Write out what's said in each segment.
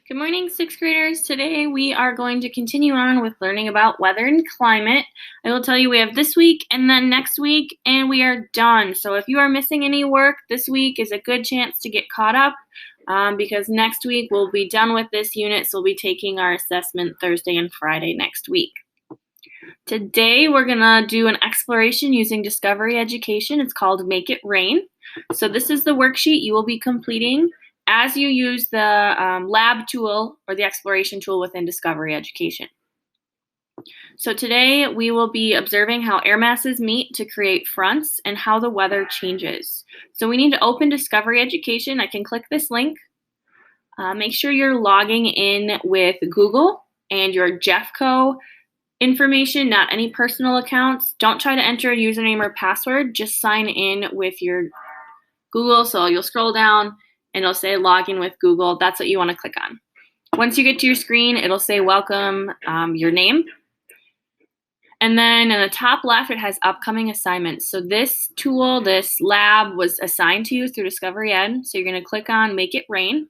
Good morning, sixth graders. Today we are going to continue on with learning about weather and climate. I will tell you we have this week and then next week, and we are done. So if you are missing any work, this week is a good chance to get caught up because next week we'll be done with this unit, so we'll be taking our assessment Thursday and Friday next week. Today we're going to do an exploration using Discovery Education. It's called Make It Rain. So this is the worksheet you will be completing as you use the lab tool or the exploration tool within Discovery Education. So today we will be observing how air masses meet to create fronts and how the weather changes. So we need to open Discovery Education. I can click this link. Make sure you're logging in with Google and your Jeffco information, not any personal accounts. Don't try to enter a username or password. Just sign in with your Google. So you'll scroll down and it'll say login with Google. That's what you want to click on. Once you get to your screen, it'll say welcome, your name. And then in the top left, it has upcoming assignments. So this tool, this lab was assigned to you through Discovery Ed. So you're going to click on Make It Rain.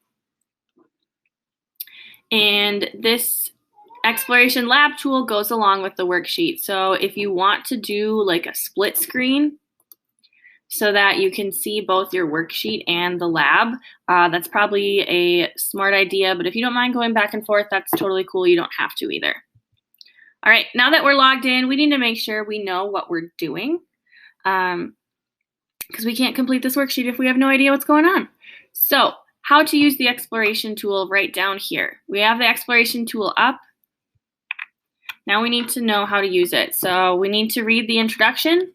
And this exploration lab tool goes along with the worksheet. So if you want to do like a split screen, so that you can see both your worksheet and the lab. That's probably a smart idea, but if you don't mind going back and forth, that's totally cool. You don't have to either. All right, now that we're logged in, we need to make sure we know what we're doing because we can't complete this worksheet if we have no idea what's going on. So how to use the exploration tool right down here. We have the exploration tool up. Now we need to know how to use it. So we need to read the introduction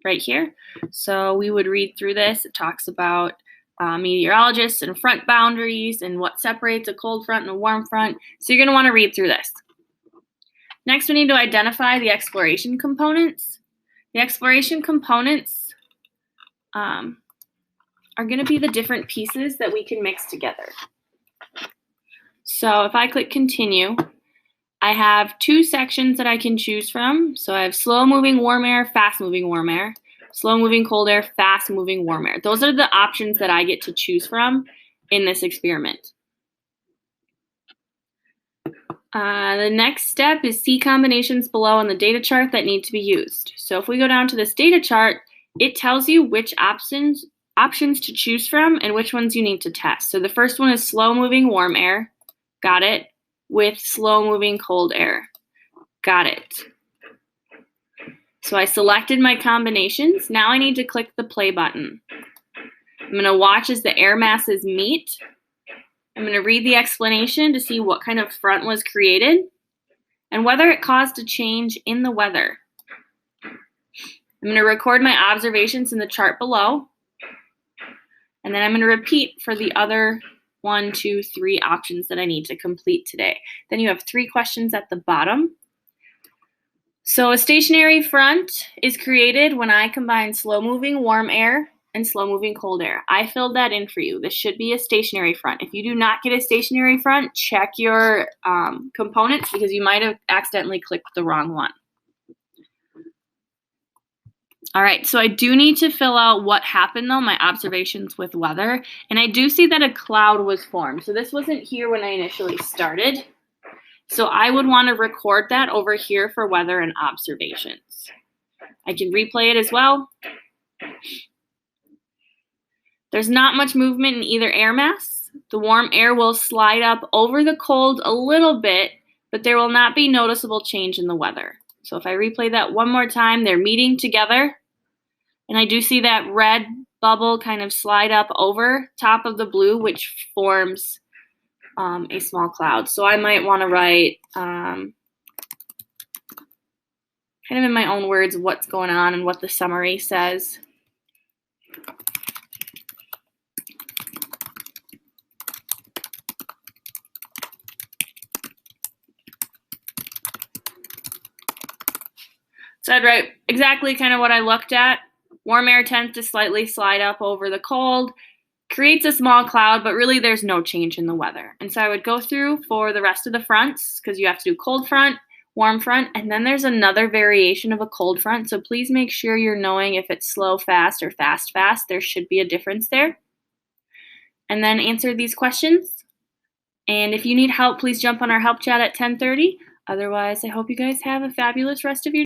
right here. So we would read through this. It talks about meteorologists and front boundaries and what separates a cold front and a warm front. So you're going to want to read through this. Next, we need to identify the exploration components. The exploration components are going to be the different pieces that we can mix together. So if I click continue, I have two sections that I can choose from. So I have slow-moving warm air, fast-moving warm air, slow-moving cold air, fast-moving warm air. Those are the options that I get to choose from in this experiment. The next step is see combinations below in the data chart that need to be used. So if we go down to this data chart, it tells you which options to choose from and which ones you need to test. So the first one is slow-moving warm air. Got it. With slow-moving cold air. Got it. So I selected my combinations. Now I need to click the play button. I'm going to watch as the air masses meet. I'm going to read the explanation to see what kind of front was created and whether it caused a change in the weather. I'm going to record my observations in the chart below. And then I'm going to repeat for the other 1, 2, 3 options that I need to complete today. Then you have 3 questions at the bottom. So a stationary front is created when I combine slow-moving warm air and slow-moving cold air. I filled that in for you. This should be a stationary front. If you do not get a stationary front, check your components because you might have accidentally clicked the wrong one. All right, so I do need to fill out what happened though, my observations with weather. And I do see that a cloud was formed. So this wasn't here when I initially started. So I would want to record that over here for weather and observations. I can replay it as well. There's not much movement in either air mass. The warm air will slide up over the cold a little bit, but there will not be noticeable change in the weather. So if I replay that one more time, they're meeting together. And I do see that red bubble kind of slide up over top of the blue, which forms a small cloud. So I might want to write kind of in my own words what's going on and what the summary says. So I'd write exactly kind of what I looked at. Warm air tends to slightly slide up over the cold, creates a small cloud, but really there's no change in the weather. And so I would go through for the rest of the fronts because you have to do cold front, warm front, and then there's another variation of a cold front. So please make sure you're knowing if it's slow, fast, or fast, fast. There should be a difference there. And then answer these questions. And if you need help, please jump on our help chat at 10:30. Otherwise, I hope you guys have a fabulous rest of your